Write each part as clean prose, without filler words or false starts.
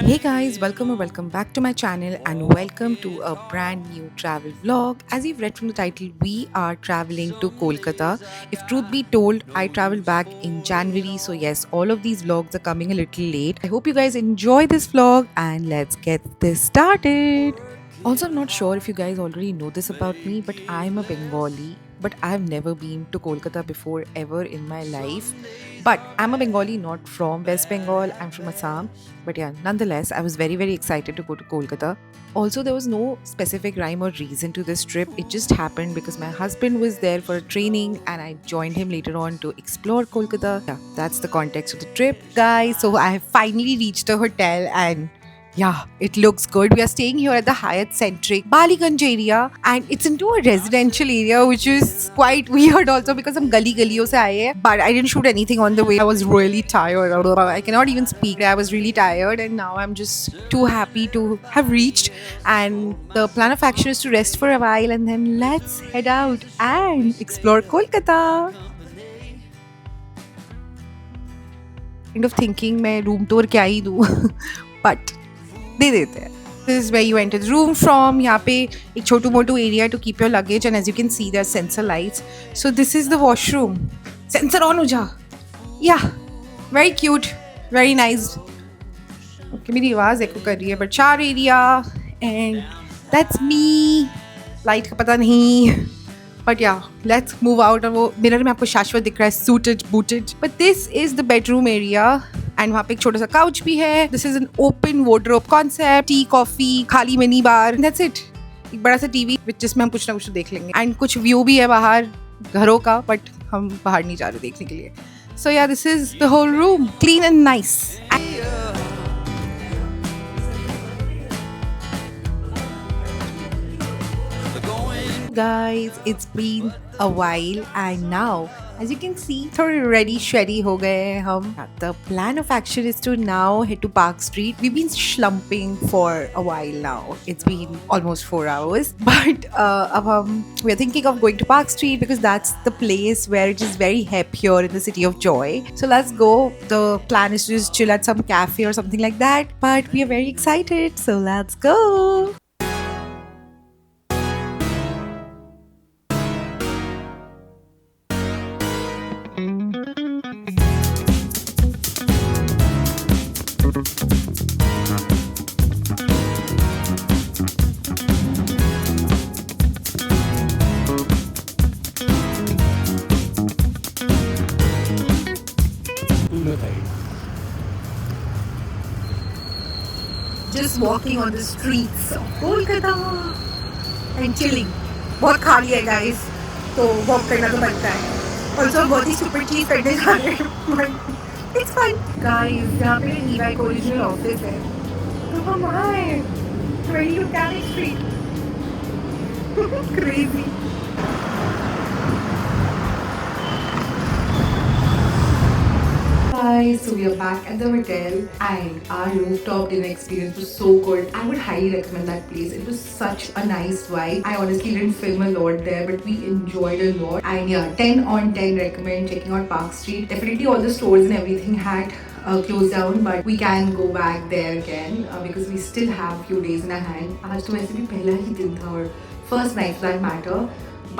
Hey guys, welcome or welcome back to my channel and welcome to a brand new travel vlog. As you've read from the title, we are traveling to Kolkata. If truth be told, I traveled back in January, so yes, all of these vlogs are coming a little late. I hope you guys enjoy this vlog and let's get this started. Also, I'm not sure if you guys already know this about me, but I'm a Bengali, but I've never been to Kolkata before ever in my life. But I'm a Bengali, not from West Bengal, I'm from Assam. But yeah, nonetheless, I was very, very excited to go to Kolkata. Also, there was no specific rhyme or reason to this trip. It just happened because my husband was there for a training and I joined him later on to explore Kolkata. Yeah, that's the context of the trip, guys. So I have finally reached the hotel and yeah, it looks good. We are staying here at the Hyatt Centric Baliganj area, and it's into a residential area, which is quite weird also because I'm gully gulliyon se aaye hai. But I didn't shoot anything on the way. I was really tired. I cannot even speak. I was really tired, and now I'm just too happy to have reached. And the plan of action is to rest for a while, and then let's head out and explore Kolkata. Kind of thinking मैं room tour क्या ही दूँ but दे देते हैं. This is where you enter the room from. यहाँ पे एक छोटू मोटू area to keep your luggage, and as you can see there are sensor lights. So this is the washroom. Sensor on हो जा. Yeah, very cute, very nice. Okay, मेरी आवाज़ echo कर रही है, but shower area and that's me. Light का पता नहीं. But yeah, let's move out. और वो मिरर में आपको शाश्वत दिख रहा है, suited, booted. But this is the bedroom area. And वहाँ पे एक छोटा सा काउच भी है. This is an open wardrobe concept. Tea coffee, खाली मिनी बार, दैट्स इट. एक बड़ा सा टीवी जिसमें हम कुछ ना कुछ देख लेंगे. एंड कुछ व्यू भी है बाहर घरों का, बट हम बाहर नहीं जा रहे देखने के लिए. So yeah this is the whole room, clean and nice. Guys, it's been a while and now as you can see थोड़े ready shreddy हो गए हैं हम. The plan of action is to now head to Park Street. We've been slumping for a while now. It's been almost 4 hours, but अब हम we're thinking of going to Park Street because that's the place where it is very hip here in the city of joy. So let's go. The plan is to just chill at some cafe or something like that, but we are very excited, so let's go. Just walking on the streets of Kolkata and chilling. बहुत खाली है guys, तो walk करना तो बनता है. Also बहुत ही stupid चीज करने जा रहे हैं, but it's fun. Guys, यहाँ पे e-bike original office है. तो हम आए 20 Canning Street. Crazy. Guys, so we are back at the hotel and our rooftop dinner experience was so good. I would highly recommend that place. It was such a nice vibe. I honestly didn't film a lot there, but we enjoyed a lot. And yeah, 10 on 10 recommend checking out Park Street. Definitely all the stores and everything had closed down, but we can go back there again because we still have few days in our hand. आज तो वैसे भी पहला ही दिन था और first night for that matter,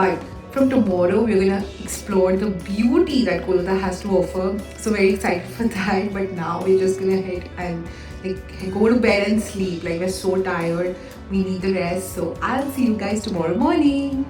but from tomorrow we're gonna explore the beauty that Kolkata has to offer. So very excited for that. But now we're just gonna head and like go to bed and sleep. Like we're so tired, we need the rest. So I'll see you guys tomorrow morning.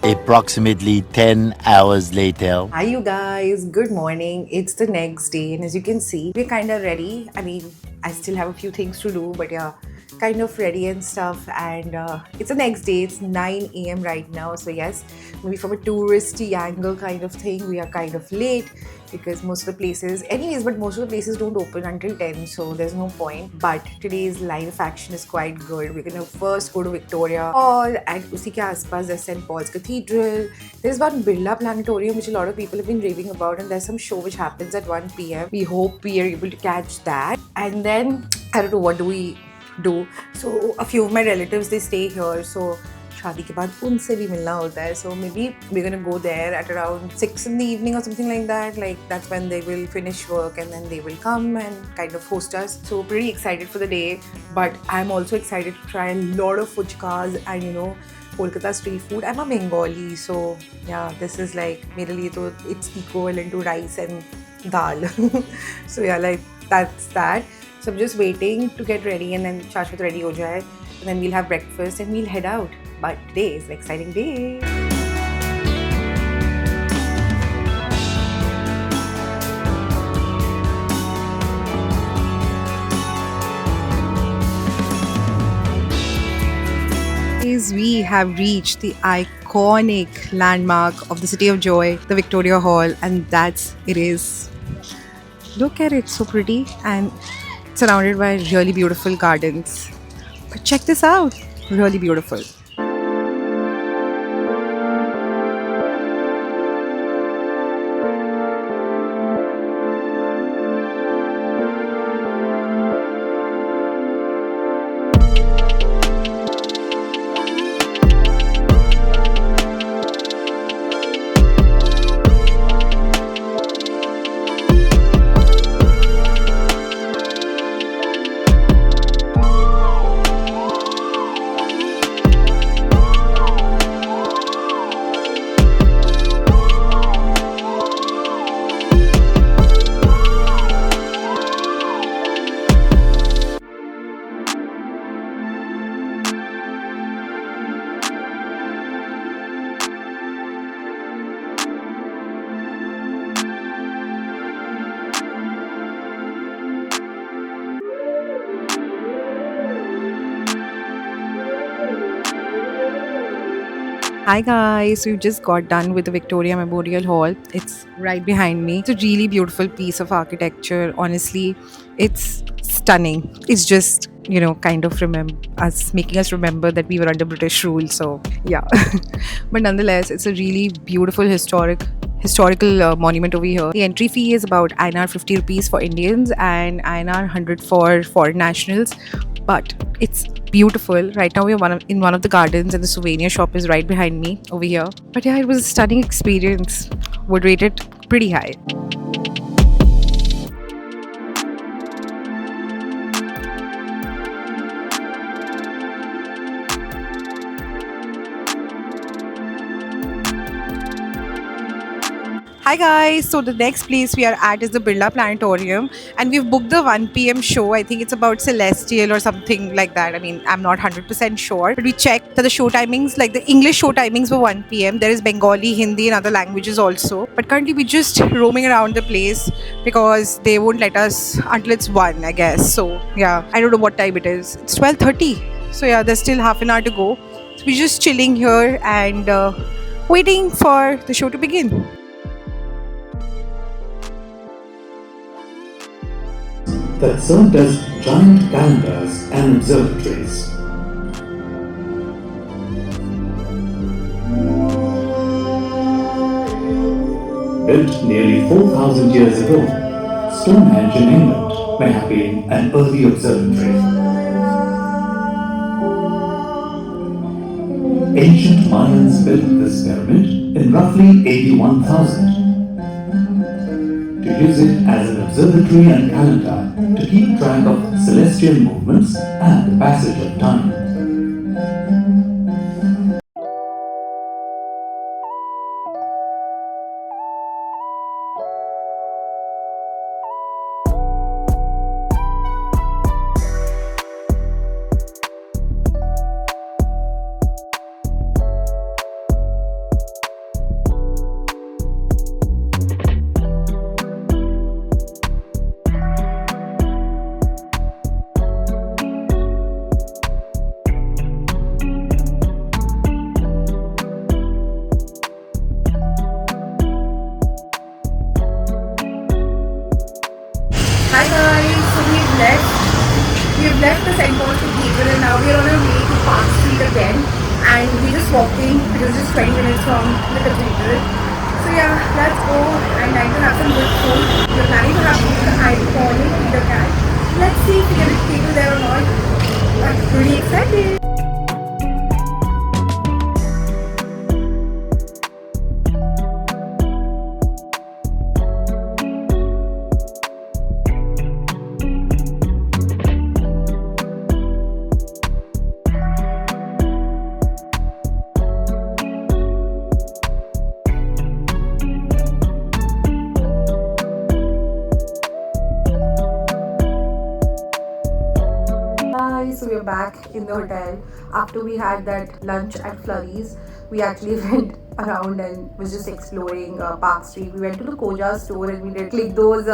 Approximately 10 hours later. Hi you guys, good morning. It's the next day and as you can see we're kind of ready. I mean, I still have a few things to do, but yeah, kind of ready and stuff. And it's the next day. It's 9 a.m. right now, so yes, maybe from a touristy angle kind of thing we are kind of late because most of the places anyways, but most of the places don't open until 10, so there's no point. But today's line of action is quite good. We're gonna first go to Victoria Hall and usi ke aaspas there's St. Paul's Cathedral. There's one Birla Planetarium which a lot of people have been raving about, and there's some show which happens at 1 p.m. We hope we are able to catch that. And then I don't know what do we do. So a few of my relatives, they stay here, so शादी के बाद उनसे भी मिलना होता है. So maybe we're gonna go there at around 6 in the evening or something like that. Like that's when they will finish work and then they will come and kind of host us. So pretty excited for the day. But I'm also excited to try a lot of fuchkas and Kolkata street food. I'm a Bengali, so yeah, this is like mere liye to it's equivalent to rice and dal. So yeah, like that's that. So I'm just waiting to get ready and then Shashwat ready ho jaye. And then we'll have breakfast and we'll head out. But today is an exciting day. We have reached the iconic landmark of the City of Joy, the Victoria Hall, and that's it is. Look at it, so pretty and surrounded by really beautiful gardens. But check this out, really beautiful. Hi guys, we've just got done with the Victoria Memorial Hall. It's right behind me. It's a really beautiful piece of architecture. Honestly, it's stunning. It's just, kind of making us remember that we were under British rule. So yeah, but nonetheless, it's a really beautiful historical monument over here. The entry fee is about INR 50 rupees for Indians and INR 100 for foreign nationals. But it's beautiful. Right now we're in one of the gardens and the souvenir shop is right behind me over here. But yeah, it was a stunning experience. Would rate it pretty high. Hi guys, so the next place we are at is the Birla Planetarium and we've booked the 1 p.m. show. I think it's about Celestial or something like that. I mean, I'm not 100% sure, but we checked that the show timings, like the English show timings were 1 p.m. There is Bengali, Hindi and other languages also. But currently we're just roaming around the place because they won't let us until it's 1, I guess. So yeah, I don't know what time it is. It's 12:30. So yeah, there's still half an hour to go. So we're just chilling here and waiting for the show to begin. That served as giant calendars and observatories. Built nearly 4,000 years ago, Stonehenge in England may have been an early observatory. Ancient Mayans built this pyramid in roughly 81,000. To use it as an observatory and calendar to keep track of celestial movements and the passage of time. Hi guys, so we've left the St. Paul's Cathedral and now we're on our way to Park Street again and we just walked in. It was just 20 minutes from the cathedral. So yeah, let's go and try to have some good food. We're planning to have the iconic Peter Can. Let's see if we get a table there or not. I'm pretty excited. back in the hotel after we had that lunch at Flurries. We actually went around and was just exploring Park Street. We went to the Koja store and we did click those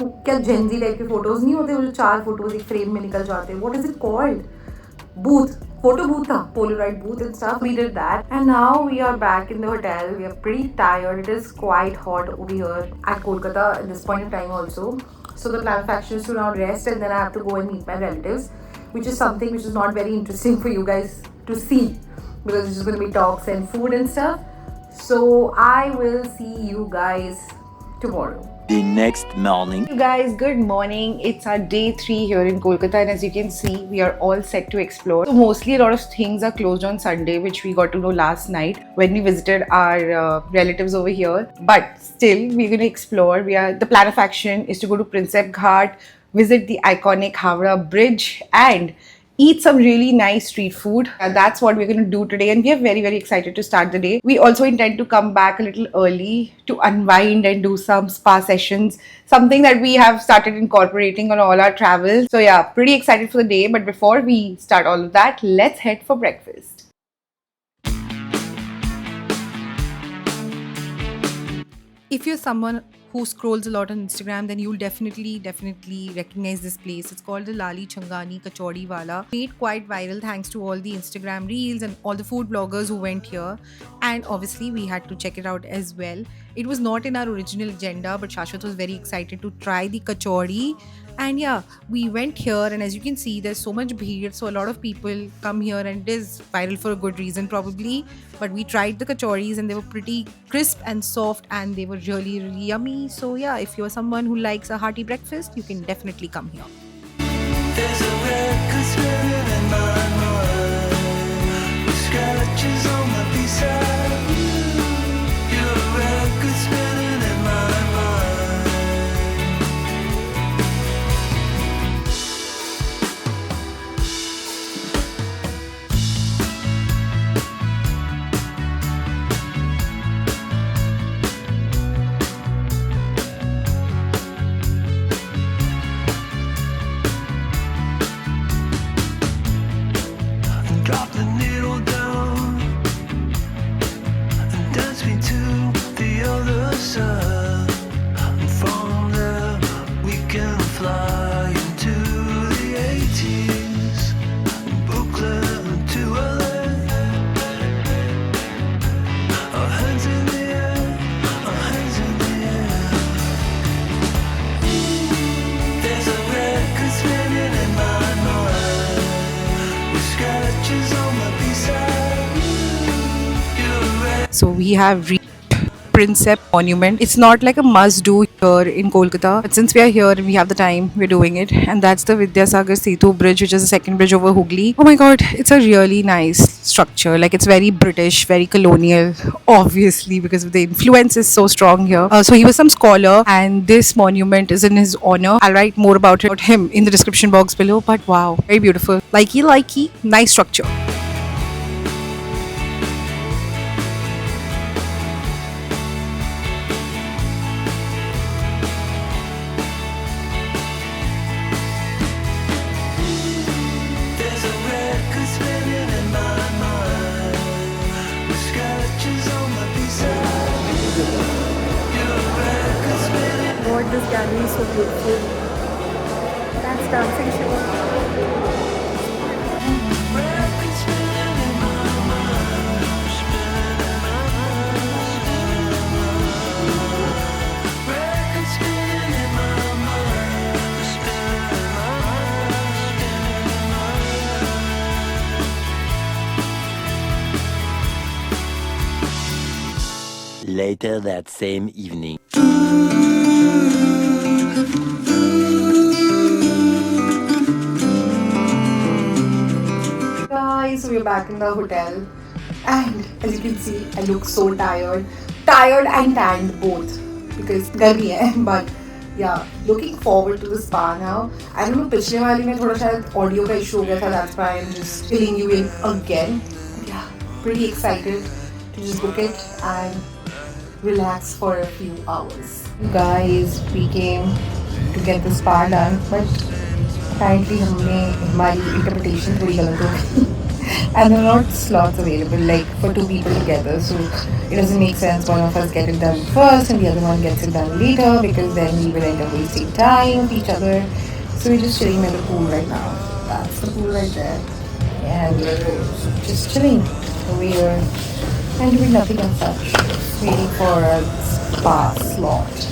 क्या Gen Z type के photos नहीं होते वो जो 4 photos एक frame में निकल जाते हैं. What is it called? Booth. Photo booth tha, Polaroid booth and stuff. We did that, and now we are back in the hotel. We are pretty tired. It is quite hot over here at Kolkata at this point in time also. So the plan of action is to now rest, and then I have to go and meet my relatives, which is something which is not very interesting for you guys to see because it's just going to be talks and food and stuff. So I will see you guys tomorrow. The next morning. You guys, good morning. It's our day 3 here in Kolkata, and as you can see, we are all set to explore. So mostly a lot of things are closed on Sunday, which we got to know last night when we visited our relatives over here. But still, we're going to explore. The plan of action is to go to Prinsep Ghat, visit the iconic Howrah Bridge, and eat some really nice street food. That's what we're going to do today, and we are very, very excited to start the day. We also intend to come back a little early to unwind and do some spa sessions, something that we have started incorporating on all our travels. So yeah, pretty excited for the day. But before we start all of that, let's head for breakfast. If you're someone who scrolls a lot on Instagram, then you'll definitely recognize this place. It's called the Lali Changani Kachori Wala. Made quite viral thanks to all the Instagram reels and all the food bloggers who went here. And obviously, we had to check it out as well. It was not in our original agenda, but Shashwat was very excited to try the kachori. And yeah, we went here, and as you can see, there's so much bheed, so a lot of people come here, and it is viral for a good reason probably. But we tried the kachoris, and they were pretty crisp and soft, and they were really, really yummy. So yeah, if you're someone who likes a hearty breakfast, you can definitely come here. There's a record spinning in my mind with scratches on my B-side. You're a record spinning in my mind. Drop the needle down and dance me to the other side. And from there we can fly into the 80s, Brooklyn to LA. Our hands in the air, our hands in the air. There's a record spinning in my mind with scratches on my B-side. So we have reached Prinsep Monument. It's not like a must-do here in Kolkata, but since we are here and we have the time, we're doing it. And that's the Vidyasagar Setu Bridge, which is the second bridge over Hooghly. Oh my god, it's a really nice structure. Like, it's very British, very colonial, obviously, because the influence is so strong here. So he was some scholar, and this monument is in his honor. I'll write more about him in the description box below. But wow, very beautiful. Likey, nice structure. There's a record spinning in my mind with scratches on my B-side. You're a record spinning. Lord, this gallery is so beautiful. That's dancing show. Record spinning in my mind, spinning in my mind, record spinning in my mind, spinning in my mind, spinning in my mind. Later that same evening. Guys, so we're back in the hotel, and as you can see, I look so tired and tanned both because गर्मी है. But yeah, looking forward to the spa now. I don't know, पिछले वाले में थोड़ा शायद audio का issue हो गया था. That's why I'm just filling you in again. Yeah, pretty excited to just book it and relax for a few hours. Guys, we came to get the spa done, but apparently हमने हमारी interpretation थोड़ी गलत हो गई. And there are not slots available like for two people together, so it doesn't make sense one of us get it done first and the other one gets it done later, because then we will end up wasting time with each other. So we're just chilling at the pool right now. That's the pool right there, and we're just chilling over here and doing nothing as such, waiting for a spa slot.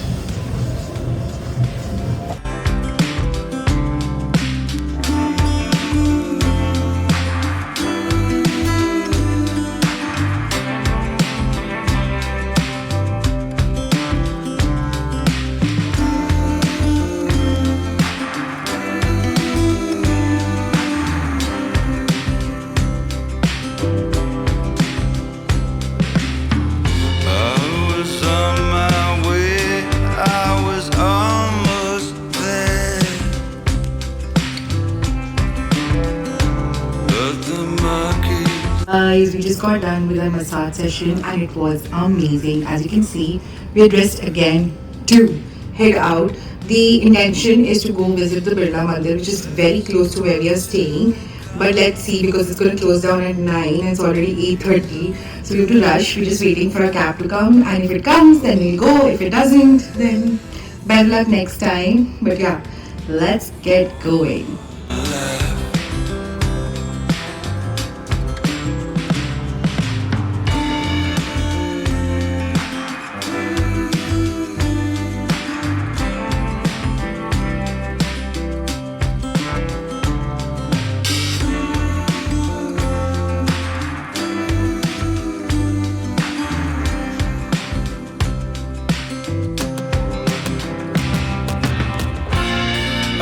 I was on my way, I was almost there. But the market Guys, we just got done with our massage session and it was amazing. As you can see, we are dressed again to head out. The intention is to go visit the Birla Mandir, which is very close to where we are staying. But let's see, because it's going to close down at 9 and it's already 8:30. So we have to rush. We're just waiting for a cab to come, and if it comes, then we'll go. If it doesn't, then better luck next time. But yeah, let's get going.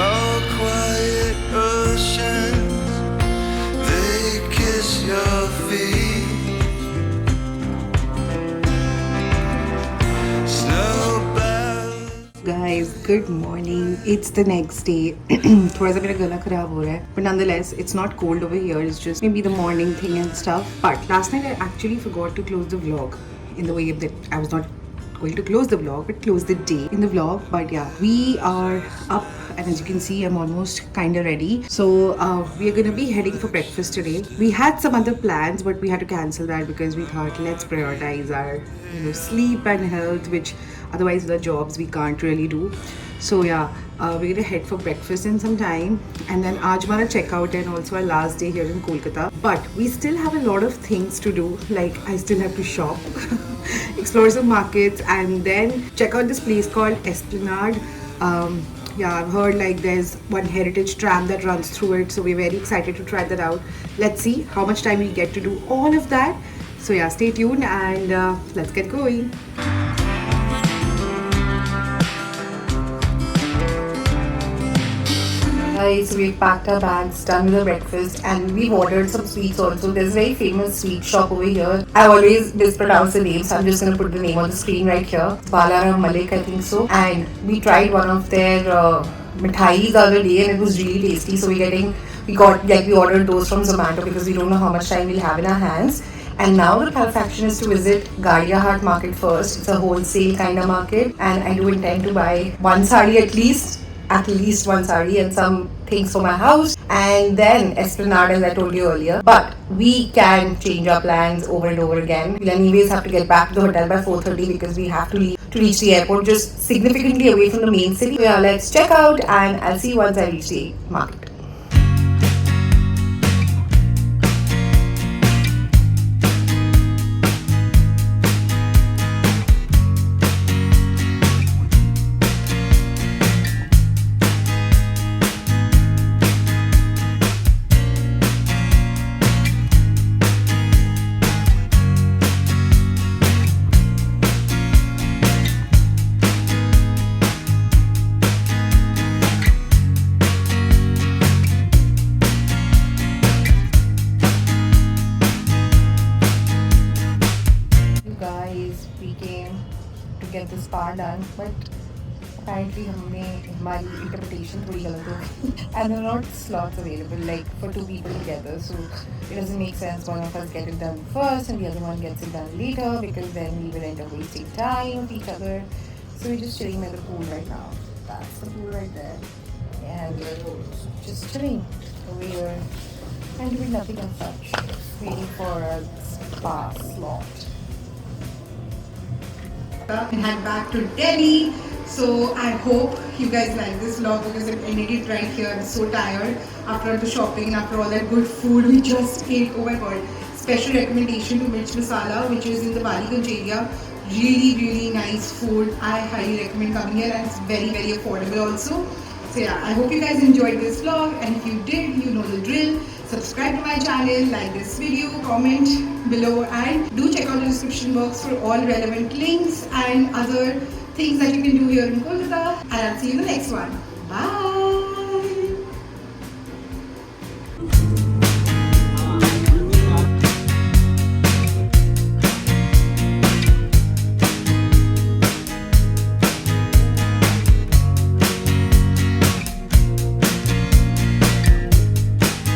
all quiet oceans, they kiss your feet. Snowbound. Guys, good morning. It's the next day. थोड़ा सा मेरा गला खराब हो रहा है, but nonetheless, it's not cold over here. It's just maybe the morning thing and stuff. But last night I actually forgot to close the vlog in the way that I was not going to close the vlog, but close the day in the vlog. But yeah, we are up, and as you can see, I'm almost kind of ready. So we are gonna be heading for breakfast today. We had some other plans, but we had to cancel that because we thought let's prioritize our sleep and health, which otherwise with our jobs we can't really do. So yeah, we're gonna head for breakfast in some time, and then aaj hamara checkout and also our last day here in Kolkata. But we still have a lot of things to do. Like I still have to shop, explore some markets, and then check out this place called Esplanade. Yeah, I've heard like there's one heritage tram that runs through it, so we're very excited to try that out. Let's see how much time we get to do all of that. So yeah, stay tuned and let's get going. Guys, we've packed our bags, done with the breakfast, and we've ordered some sweets also. There's a very famous sweet shop over here. I always mispronounce the name, so I'm just gonna put the name on the screen right here. Balaram Malik, I think so. And we tried one of their mithais the other day, and it was really tasty. So we ordered those from Zomato because we don't know how much time we'll have in our hands. And now the perfection is to visit Gadia Hart market first. It's a wholesale kind of market, and I do intend to buy one sari at least one sari and some things for my house, and then Esplanade as I told you earlier. But we can change our plans over and over again. We'll anyways have to get back to the hotel by 4:30 because we have to leave to reach the airport just significantly away from the main city. So yeah, let's check out and I'll see you once I reach the market. Get the spa done, but apparently हमारी interpretation थोड़ी गलत हो गई. And there are not slots available like for two people together, so it doesn't make sense one of us get it done first and the other one gets it done later, because then we will end up wasting time with each other. So we're just chilling at the pool right now. That's the pool right there, and we're just chilling over here and doing nothing as such, waiting for a spa slot. And head back to Delhi. So I hope you guys like this vlog because I'm ending it right here. I'm so tired after all the shopping and after all that good food we just ate. Oh my god. Special recommendation to Mirch Masala, which is in the Baliganj area. Really nice food. I highly recommend coming here, and it's very affordable also. So yeah, I hope you guys enjoyed this vlog, and if you did, you know the drill. Subscribe to my channel, like this video, comment below, and do check out the description box for all relevant links and other things that you can do here in Kolkata. And I'll see you in the next one. Bye!